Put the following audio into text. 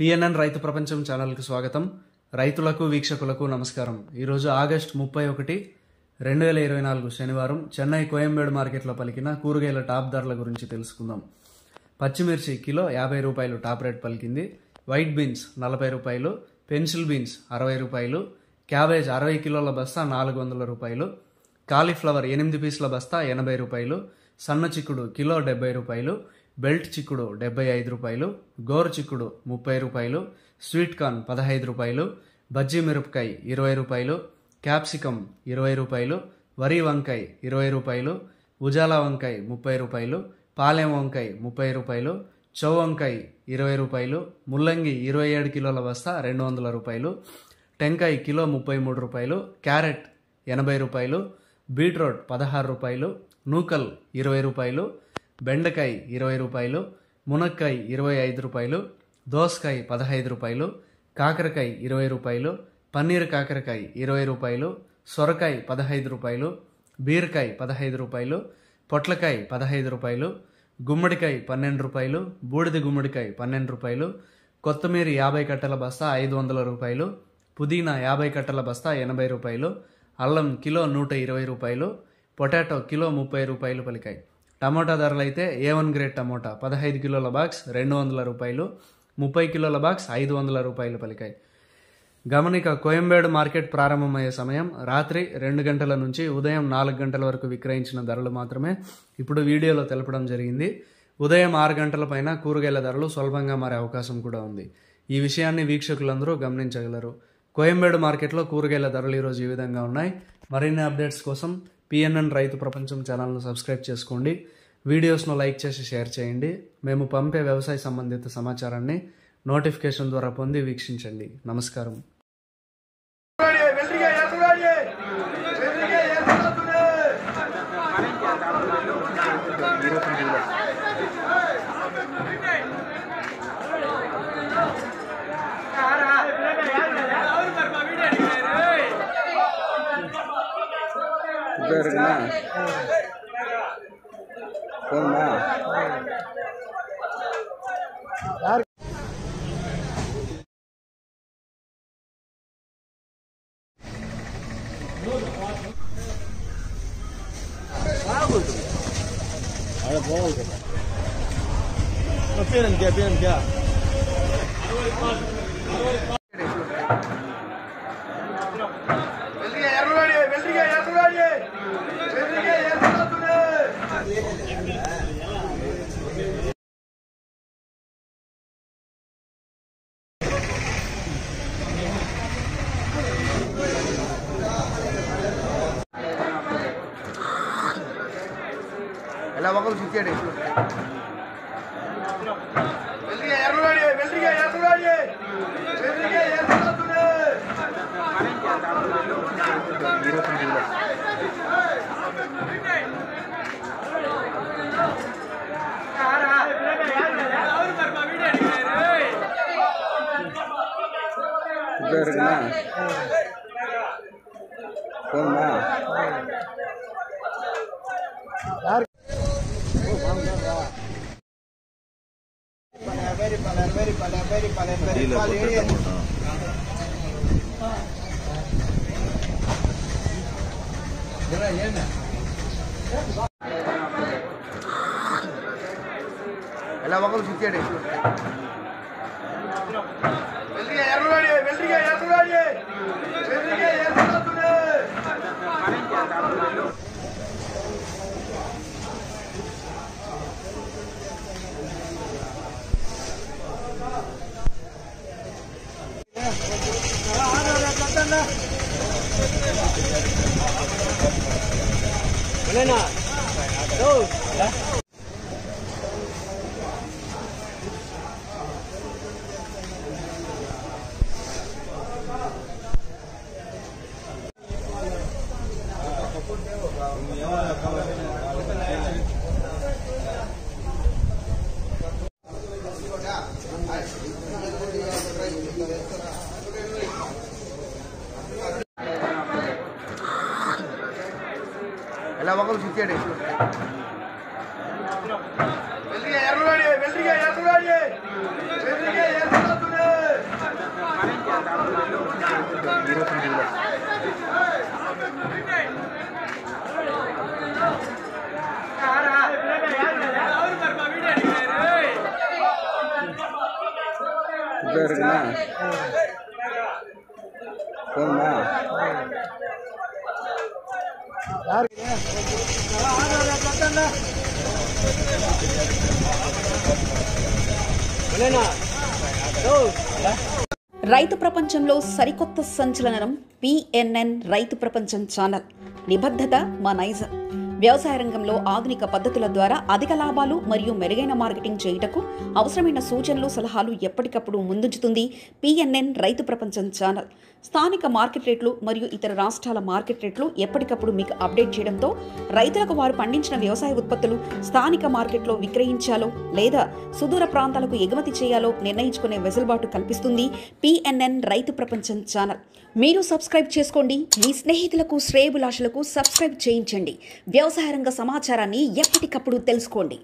PNN రైతు ప్రపంచం ఛానల్కి స్వాగతం. రైతులకు వీక్షకులకు నమస్కారం. ఈరోజు ఆగస్టు 31, 2024 శనివారం చెన్నై కోయంబేడు మార్కెట్లో పలికిన కూరగాయల టాప్ ధరల గురించి తెలుసుకుందాం. పచ్చిమిర్చి కిలో 50 రూపాయలు టాప్ రేట్ పలికింది. వైట్ బీన్స్ 40 రూపాయలు, పెన్సిల్ బీన్స్ 60 రూపాయలు, క్యాబేజ్ 60 కిలోల బస్తా 400 రూపాయలు, కాలీఫ్లవర్ 8 పీసుల బస్తా 80 రూపాయలు, సన్న చిక్కుడు కిలో 70 రూపాయలు, బెల్ట్ చిక్కుడు 75 రూపాయలు, గోరు చిక్కుడు 30 రూపాయలు, స్వీట్ కార్న్ 15 రూపాయలు, బజ్జీ మిరపకాయ 20 రూపాయలు, క్యాప్సికమ్ 20 రూపాయలు, వరి వంకాయ 20 రూపాయలు, ఉజాలా వంకాయ 30 రూపాయలు, పాలెం వంకాయ 30 రూపాయలు, చౌ వంకాయ 20 రూపాయలు, ముల్లంగి 27 కిలోల బస్తా 200 రూపాయలు, టెంకాయ కిలో 33 రూపాయలు, క్యారెట్ 80 రూపాయలు, బీట్రూట్ 16 రూపాయలు, నూకల్ 20 రూపాయలు, బెండకాయ 20 రూపాయలు, మునక్కాయ 25 రూపాయలు, దోసకాయ 15 రూపాయలు, కాకరకాయ 20 రూపాయలు, పన్నీర్ కాకరకాయ 20 రూపాయలు, సొరకాయ 15 రూపాయలు, బీరకాయ 15 రూపాయలు, పొట్లకాయ 15 రూపాయలు, గుమ్మడికాయ 12 రూపాయలు, బూడిద గుమ్మడికాయ 12 రూపాయలు, కొత్తిమీర 50 కట్టల బస్తా 500 రూపాయలు, పుదీనా 50 కట్టల బస్తా 80 రూపాయలు, అల్లం కిలో 120 రూపాయలు, పొటాటో కిలో 30 రూపాయలు పలికాయి. టమోటా ధరలు అయితే A1 గ్రేడ్ టమోటా 15 కిలోల బాక్స్ 200 రూపాయలు, 30 కిలోల బాక్స్ 500 రూపాయలు పలికాయి. గమనిక, కోయంబేడు మార్కెట్ ప్రారంభమయ్యే సమయం రాత్రి 2 గంటల నుంచి ఉదయం 4 గంటల వరకు విక్రయించిన ధరలు మాత్రమే ఇప్పుడు వీడియోలో తెలపడం జరిగింది. ఉదయం 6 గంటల పైన కూరగాయల ధరలు స్వల్పంగా మారే అవకాశం కూడా ఉంది. ఈ విషయాన్ని వీక్షకులందరూ గమనించగలరు. కోయంబేడు మార్కెట్లో కూరగాయల ధరలు ఈరోజు ఈ విధంగా ఉన్నాయి. మరిన్ని అప్డేట్స్ కోసం పిఎన్ఎన్ రైతు ప్రపంచం ఛానల్ను సబ్స్క్రైబ్ చేసుకోండి. వీడియోస్ను లైక్ చేసి షేర్ చేయండి. మేము పంపే వ్యవసాయ సంబంధిత సమాచారాన్ని నోటిఫికేషన్ ద్వారా పొంది వీక్షించండి. నమస్కారం. ఎలా ఒకరు చిచ్చాడు ఎలా ఒకరు చిచ్చాడు ఎలా ఒకరు చిచ్చాడు ఎర్రవాడి పోయిందా రైతు ప్రపంచంలో సరికొత్త సంచలనం పిఎన్ఎన్ రైతు ప్రపంచం ఛానల్. నిబద్ధత మా నైజం. వ్యవసాయ రంగంలో ఆధునిక పద్ధతుల ద్వారా అధిక లాభాలు మరియు మెరుగైన మార్కెటింగ్ చేయుటకు అవసరమైన సూచనలు, సలహాలు ఎప్పటికప్పుడు ముందుంచుతుంది పిఎన్ఎన్ రైతు ప్రపంచం ఛానల్. స్థానిక మార్కెట్ రేట్లు మరియు ఇతర రాష్ట్రాల మార్కెట్ రేట్లు ఎప్పటికప్పుడు మీకు అప్డేట్ చేయడంతో రైతులకు వారు పండించిన వ్యవసాయ ఉత్పత్తులు స్థానిక మార్కెట్లో విక్రయించాలో లేదా సుదూర ప్రాంతాలకు ఎగుమతి చేయాలో నిర్ణయించుకునే వెసులుబాటు కల్పిస్తుంది పిఎన్ఎన్ రైతు ప్రపంచం ఛానల్. మీరు సబ్స్క్రైబ్ చేసుకోండి. మీ స్నేహితులకు, శ్రేయోభిలాషులకు సబ్స్క్రైబ్ చేయించండి. వ్యవసాయ రంగ సమాచారాన్ని ఎప్పటికప్పుడు తెలుసుకోండి.